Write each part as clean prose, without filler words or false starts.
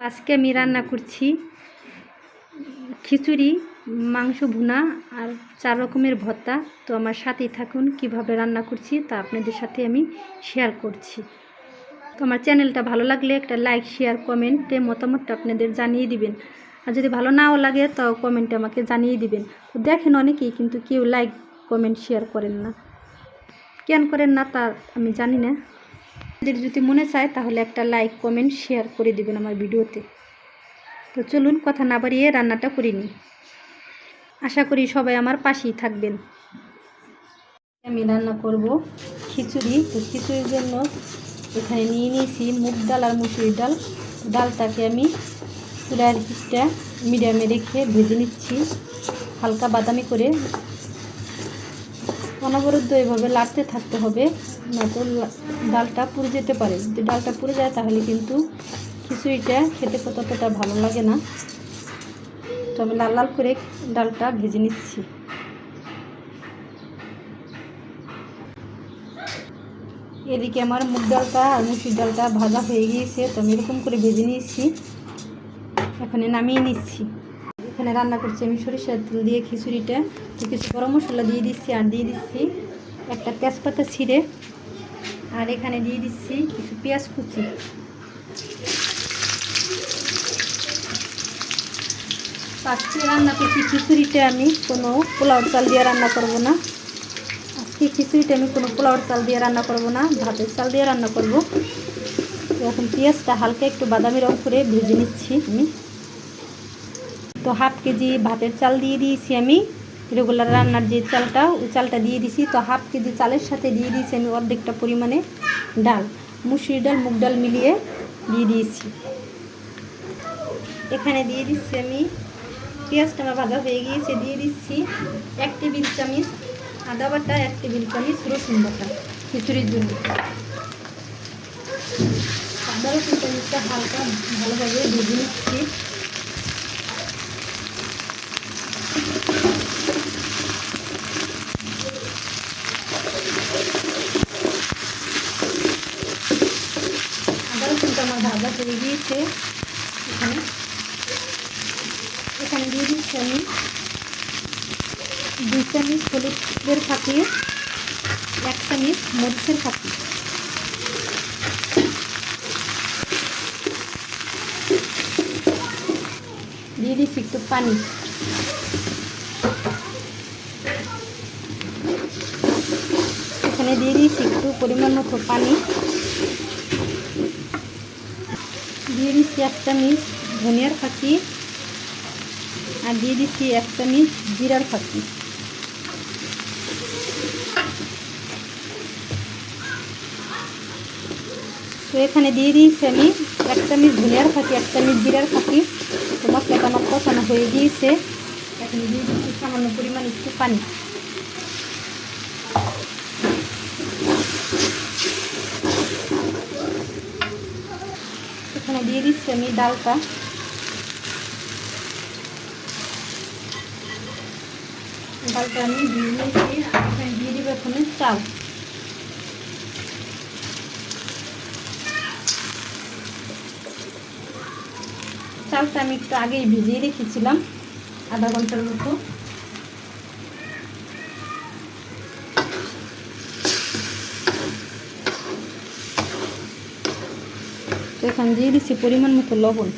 আজকে আমি রান্না করছি খিচুড়ি, মাংস ভুনা আর 4 রকমের ভর্তা। তো আমার সাথেই থাকুন, কিভাবে রান্না করছি তা আপনাদের সাথে আমি শেয়ার করছি। তো আমার চ্যানেলটা ভালো লাগলে একটা লাইক, শেয়ার, কমেন্টে মতামতটা আপনাদের জানিয়ে দিবেন। আর যদি ভালো নাও লাগে তাও কমেন্টে আমাকে জানিয়ে দিবেন। তো দেখেন অনেকেই কিন্তু কেউ লাইক, কমেন্ট, শেয়ার করেন না। কেন করেন না তা আমি জানি না। যদি মনে চায় তাহলে একটা লাইক, কমেন্ট, শেয়ার করে দিবেন আমার ভিডিওতে। তো চলুন কথা না বাড়িয়ে রান্নাটা করে নিই। আশা করি সবাই আমার পাশেই থাকবেন। আমি রান্না করব খিচুড়ি। তো খিচুড়ির জন্য এখানে নিয়ে নিয়েছি মুগ ডাল আর মুসুরির ডাল। ডালটাকে আমি চুলার হিটটা মিডিয়ামে রেখে ভেজে নিচ্ছি হালকা বাদামি করে। অনবরত এভাবে লাড়তে থাকতে হবে, নয়তো ডালটা পুড়ে যেতে পারে। যদি ডালটা পুড়ে যায় তাহলে কিন্তু খিচুড়িটা খেতে ততটা ভালো লাগে না। তো আমি লাল লাল করে ডালটা ভেজে নিচ্ছি। এদিকে আমার মুগ ডালটা আর মুসুর ডালটা ভাজা হয়ে গিয়েছে। তো আমি এরকম করে ভেজে নিয়েছি, এখানে নামিয়ে নিচ্ছি। এখানে রান্না করছি আমি সরিষার তেল দিয়ে খিচুড়িটা। তো কিছু গরম মশলা দিয়ে দিচ্ছি, আর দিয়ে দিচ্ছি একটা তেজপাতা ছিঁড়ে, আর এখানে দিয়ে দিচ্ছি কিছু পেঁয়াজ কুচি। আজকে রান্না করছি খিচুড়িটা আমি কোনো পোলাও চাল দিয়ে রান্না করব না। আজকে খিচুড়িটা আমি কোনো পোলাওর চাল দিয়ে রান্না করব না, ভাতের চাল দিয়ে রান্না করব। তো এখন পেঁয়াজটা হালকা একটু বাদামি রং করে ভেজে নিচ্ছি আমি। তো হাফ কেজি ভাতের চাল দিয়ে দিয়েছি আমি, রেগুলার রান্নার যে চালটা, ওই চালটা দিয়ে দিয়েছি। তো হাফ কেজি চালের সাথে দিয়ে দিয়েছি আমি অর্ধেকটা পরিমাণে ডাল, মুসুরি ডাল, মুগ ডাল মিলিয়ে দিয়ে দিয়েছি। এখানে দিয়ে দিচ্ছি আমি, পেঁয়াজটা আমার ভাজা হয়ে গিয়েছে, দিয়ে দিচ্ছি 1 টেবিল চামচ আদা বাটা, 1 টেবিল চামচ রসুন বাটা খিচুড়ির জন্য। আদা রসুন চামচটা হালকা ভালোভাবে ভেজে নিচ্ছি। আদা রসুনটা আমার ভাজা হয়ে গিয়েছে। এখানে দিয়ে দিচ্ছি আমি 2 চামচ হলুদের ফাঁকি, 1 চামচ মরিচের ফাঁকি। দিয়ে দিচ্ছি একটু পানি। এখানে দিয়ে দিচ্ছি একটু পরিমাণ মতো পানি। দিয়ে দিচ্ছি 1 চামচ ধনিয়ার ফাঁকি, আর দিয়ে দিচ্ছি 1 চামচ জিরার ফাঁকি। তো এখানে দিয়ে দিয়েছি আমি 1 চামচ ধনিয়ার ফাঁকি, 1 চামচ জিরার ফাঁকি। তো মশলাটা আমার কষানো হয়ে গিয়েছে। এখন দিয়ে দিচ্ছি সামান্য পরিমাণ একটু পানি। এখানে দিয়ে দিচ্ছি আমি ডালটা। ডালটা আমি দিয়ে দিয়েছি। এখানে দিয়ে দিব এখন চাল। চালটা আমি একটু আগেই ভিজিয়ে রেখেছিলাম, আধা ঘন্টার মতো। তো এখানে দিয়ে দিচ্ছি পরিমাণ মতো লবণ।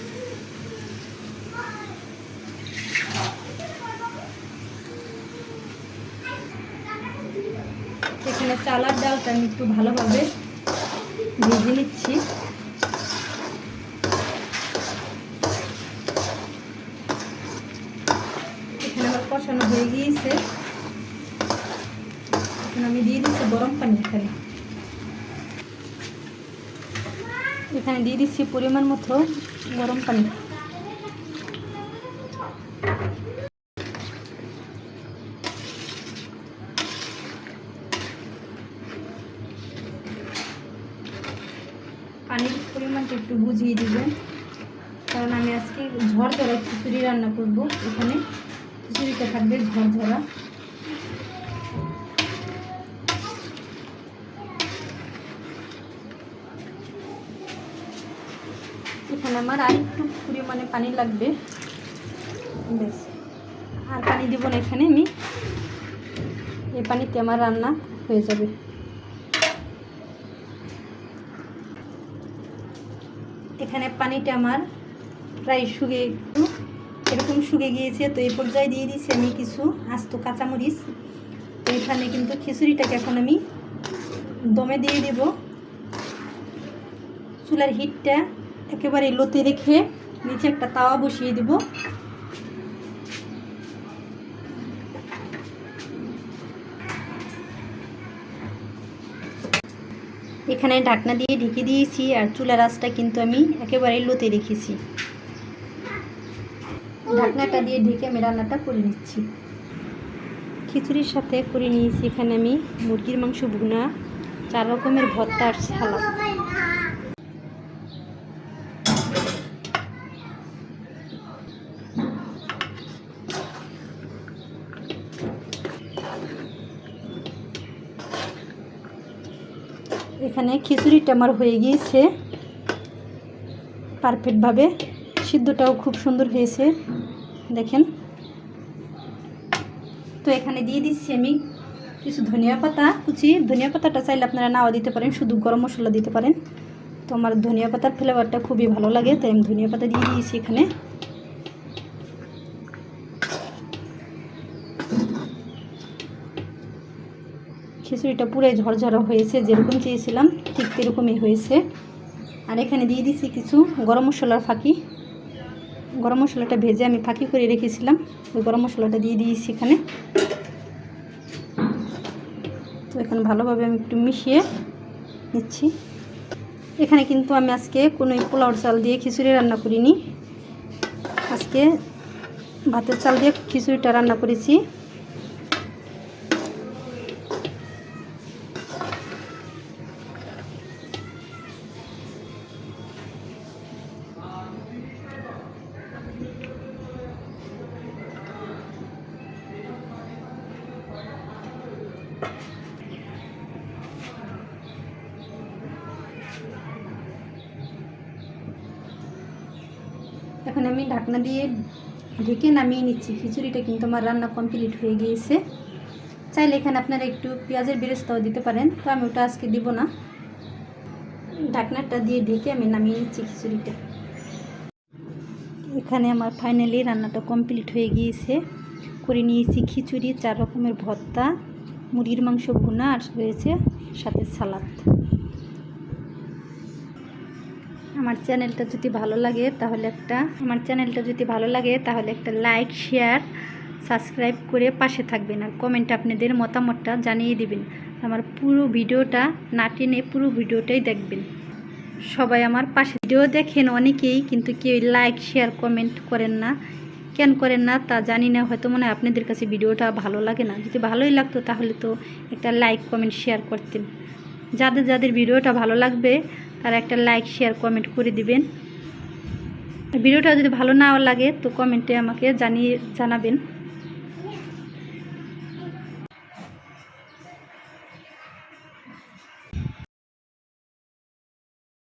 এখানে চাল আর ডালটা আমি একটু ভালোভাবে ভেজে নিচ্ছি। এখানে আমার কষানো হয়ে গিয়েছে। এখন আমি দিয়ে দিচ্ছি গরম পানি। এখানে দিয়ে দিচ্ছি পরিমাণ মতো গরম পানি। পানির পরিমাণটা একটু বুঝিয়ে দিবেন, কারণ আমি আজকে ঝরঝরা খিচুড়ি রান্না করব। এখানে খিচুড়িটা থাকবে ঝরঝরা। এখানে আমার আর একটু পরিমাণে পানি লাগবে, বেশ। আর পানি দিব না এখানে আমি, এই পানিতে আমার রান্না হয়ে যাবে। এখানে পানিটা আমার প্রায় শুকিয়ে এরকম শুকিয়ে গিয়েছে। তো এই পর্যায়ে দিয়ে দিচ্ছি আমি কিছু আস্ত কাঁচামরিচ। তো এখানে কিন্তু খিচুড়িটাকে এখন আমি দমে দিয়ে দেব। চুলার হিটটা একেবারে লোতে রেখে নিচে একটা তাওয়া বসিয়ে দেব। এখানে ঢাকনা দিয়ে ঢেকে দিয়েছি, আর চুলার আঁচটা কিন্তু আমি একেবারে লোতে রেখেছি। ঢাকনাটা দিয়ে ঢেকে আমি রান্নাটা করে নিচ্ছি। খিচুড়ির সাথে করে নিয়েছি এখানে আমি মুরগির মাংস ভুনা, 4 রকমের ভর্তা আর সালাদ। এখানে খিচুড়িটা আমার হয়ে গিয়েছে পারফেক্টভাবে, সিদ্ধটাও খুব সুন্দর হয়েছে দেখেন। তো এখানে দিয়ে দিচ্ছি আমি কিছু ধনিয়া পাতা কুচি। ধনিয়া পাতাটা চাইলে আপনারা নাও দিতে পারেন, শুধু গরম মশলা দিতে পারেন। তো আমার ধনিয়া পাতার ফ্লেভারটা খুবই ভালো লাগে, তাই আমি ধনিয়া পাতা দিয়ে দিয়েছি এখানে। খিচুড়িটা পুরাই ঝরঝরা হয়েছে, যেরকম চেয়েছিলাম ঠিক সেরকমই হয়েছে। আর এখানে দিয়ে দিচ্ছি কিছু গরম মশলার ফাঁকি। গরম মশলাটা ভেজে আমি ফাঁকি করে রেখেছিলাম, ওই গরম মশলাটা দিয়ে দিয়েছি এখানে। তো এখানে ভালোভাবে আমি একটু মিশিয়ে নিচ্ছি। এখানে কিন্তু আমি আজকে কোনো পোলাওর চাল দিয়ে খিচুড়ি রান্না করিনি, আজকে ভাতের চাল দিয়ে খিচুড়িটা রান্না করেছি। এখন আমি ঢাকনা দিয়ে ঢেকে নামিয়ে নিচ্ছি। খিচুড়িটা কিন্তু আমার রান্না কমপ্লিট হয়ে গিয়েছে। চাইলে এখানে আপনারা একটু পেঁয়াজের বেরেস্তাও দিতে পারেন, তো আমি ওটা আজকে দিব না। ঢাকনাটা দিয়ে ঢেকে আমি নামিয়ে নিচ্ছি খিচুড়িটা। এখানে আমার ফাইনালি রান্নাটা কমপ্লিট হয়ে গিয়েছে। করে নিয়েছি খিচুড়ি, 4 রকমের ভর্তা, মুরগির মাংস ভুনা, আর রয়েছে সাথে সালাদ। আমার চ্যানেলটা যদি ভালো লাগে তাহলে একটা লাইক, শেয়ার, সাবস্ক্রাইব করে পাশে থাকবেন। আর কমেন্টে আপনাদের মতামতটা জানিয়ে দিবেন। আমার পুরো ভিডিওটা না টেনে পুরো ভিডিওটাই দেখবেন। সবাই আমার পাশে ভিডিও দেখেন অনেকেই, কিন্তু কেউ লাইক, শেয়ার, কমেন্ট করেন না। কেন করেন না তা জানি না, হয়তো মনে হয় আপনাদের কাছে ভিডিওটা ভালো লাগে না। যদি ভালোই লাগতো তাহলে তো একটা লাইক, কমেন্ট, শেয়ার করতেন। যাদের যাদের ভিডিওটা ভালো লাগবে তারা একটা লাইক, শেয়ার, কমেন্ট করে দিবেন। ভিডিওটা যদি ভালো নাও লাগে তো কমেন্টে আমাকে জানাবেন।